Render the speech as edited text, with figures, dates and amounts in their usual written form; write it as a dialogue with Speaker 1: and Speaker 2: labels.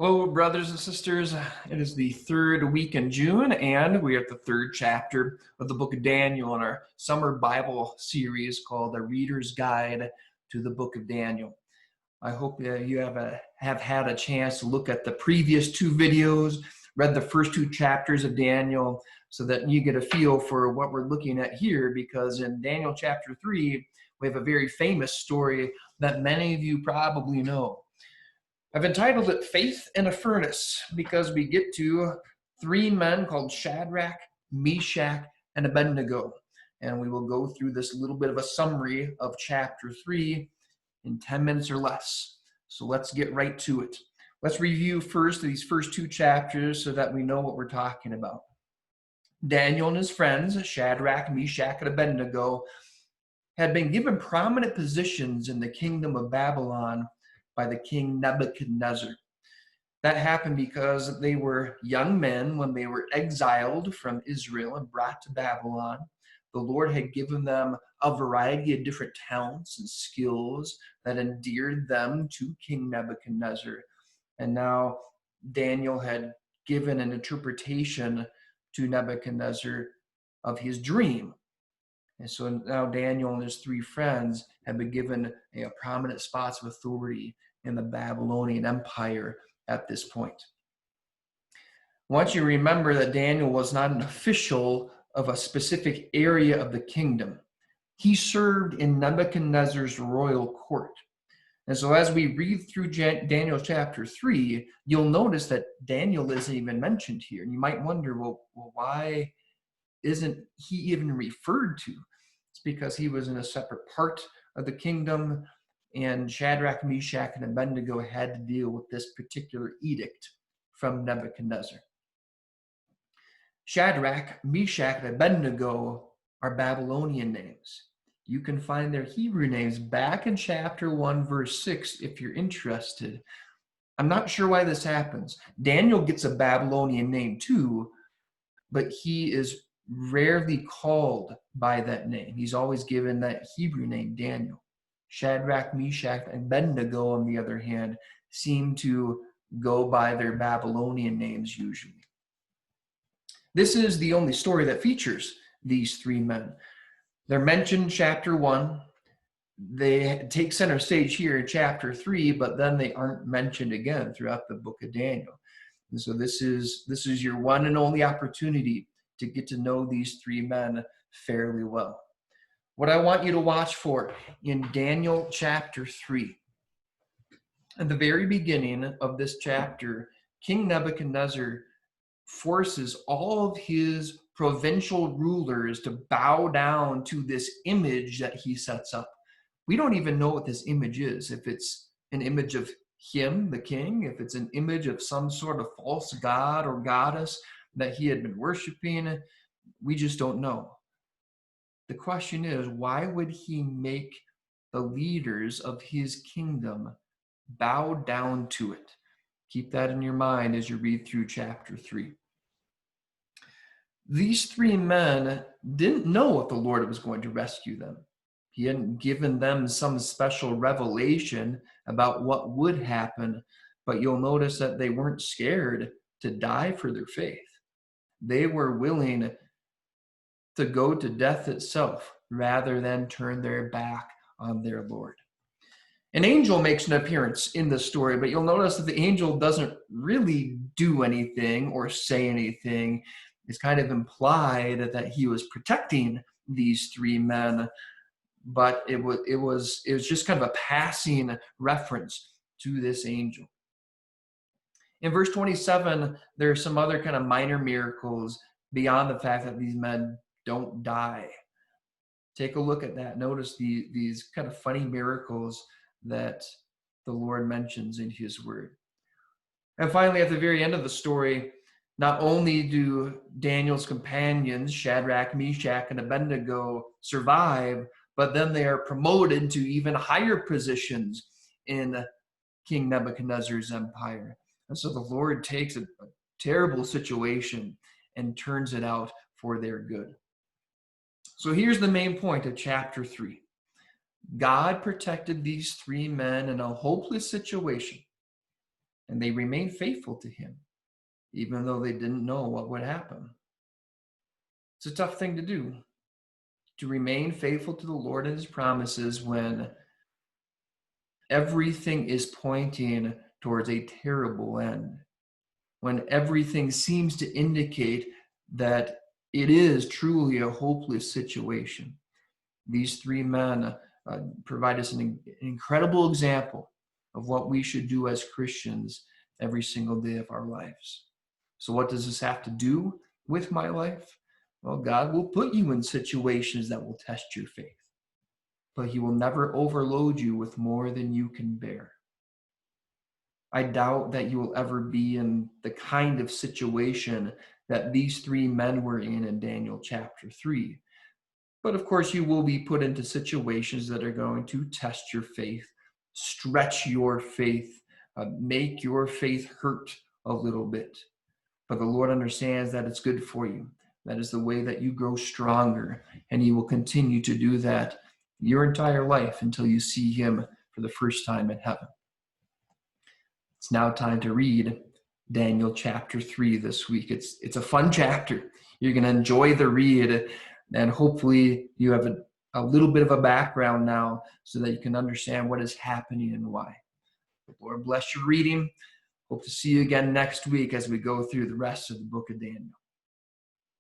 Speaker 1: Hello, brothers and sisters. It is the third week in June, and we are at the third chapter of the book of Daniel in our summer Bible series called The Reader's Guide to the Book of Daniel. I hope you have had a chance to look at the previous two videos, read the first two chapters of Daniel, so that you get a feel for what we're looking at here, because in Daniel chapter 3, we have a very famous story that many of you probably know. I've entitled it Faith in a Furnace because we get to three men called Shadrach, Meshach, and Abednego. And we will go through this little bit of a summary of chapter 3 in 10 minutes or less. So let's get right to it. Let's review first these first two chapters so that we know what we're talking about. Daniel and his friends, Shadrach, Meshach, and Abednego, had been given prominent positions in the kingdom of Babylon by the king Nebuchadnezzar. That happened because they were young men when they were exiled from Israel and brought to Babylon. The Lord had given them a variety of different talents and skills that endeared them to King Nebuchadnezzar. And now Daniel had given an interpretation to Nebuchadnezzar of his dream. And so now Daniel and his three friends have been given prominent spots of authority in the Babylonian Empire at this point. I want you to remember that Daniel was not an official of a specific area of the kingdom. He served in Nebuchadnezzar's royal court. And so as we read through Daniel chapter 3, you'll notice that Daniel isn't even mentioned here. And you might wonder, well, why isn't he even referred to? It's because he was in a separate part of the kingdom, and Shadrach, Meshach, and Abednego had to deal with this particular edict from Nebuchadnezzar. Shadrach, Meshach, and Abednego are Babylonian names. You can find their Hebrew names back in chapter 1, verse 6, if you're interested. I'm not sure why this happens. Daniel gets a Babylonian name too, but he is rarely called by that name. He's always given that Hebrew name, Daniel. Shadrach, Meshach, and Abednego, on the other hand, seem to go by their Babylonian names usually. This is the only story that features these three men. They're mentioned in chapter 1. They take center stage here in chapter 3, but then they aren't mentioned again throughout the book of Daniel. And so this is your one and only opportunity to get to know these three men fairly well. What I want you to watch for in Daniel chapter 3, at the very beginning of this chapter, King Nebuchadnezzar forces all of his provincial rulers to bow down to this image that he sets up. We don't even know what this image is, if it's an image of him, the king, if it's an image of some sort of false god or goddess that he had been worshiping. We just don't know. The question is, why would he make the leaders of his kingdom bow down to it? Keep that in your mind as you read through chapter 3. These three men didn't know if the Lord was going to rescue them. He hadn't given them some special revelation about what would happen, but you'll notice that they weren't scared to die for their faith. They were willing to go to death itself rather than turn their back on their Lord. An angel makes an appearance in the story, but you'll notice that the angel doesn't really do anything or say anything. It's kind of implied that he was protecting these three men, but it was just kind of a passing reference to this angel. In verse 27, there are some other kind of minor miracles beyond the fact that these men don't die. Take a look at that. Notice these kind of funny miracles that the Lord mentions in his word. And finally, at the very end of the story, not only do Daniel's companions, Shadrach, Meshach, and Abednego, survive, but then they are promoted to even higher positions in King Nebuchadnezzar's empire. And so the Lord takes a terrible situation and turns it out for their good. So here's the main point of chapter 3. God protected these three men in a hopeless situation. and they remained faithful to him, even though they didn't know what would happen. It's a tough thing to do, to remain faithful to the Lord and his promises when everything is pointing towards a terrible end, when everything seems to indicate that it is truly a hopeless situation. These three men provide us an incredible example of what we should do as Christians every single day of our lives. So what does this have to do with my life? Well, God will put you in situations that will test your faith, but he will never overload you with more than you can bear. I doubt that you will ever be in the kind of situation that these three men were in Daniel chapter 3. But of course, you will be put into situations that are going to test your faith, stretch your faith, make your faith hurt a little bit. But the Lord understands that it's good for you. That is the way that you grow stronger, and he will continue to do that your entire life until you see him for the first time in heaven. It's now time to read Daniel chapter 3 this week. It's a fun chapter. You're going to enjoy the read, and hopefully you have a little bit of a background now so that you can understand what is happening and why. The Lord bless your reading. Hope to see you again next week as we go through the rest of the book of Daniel.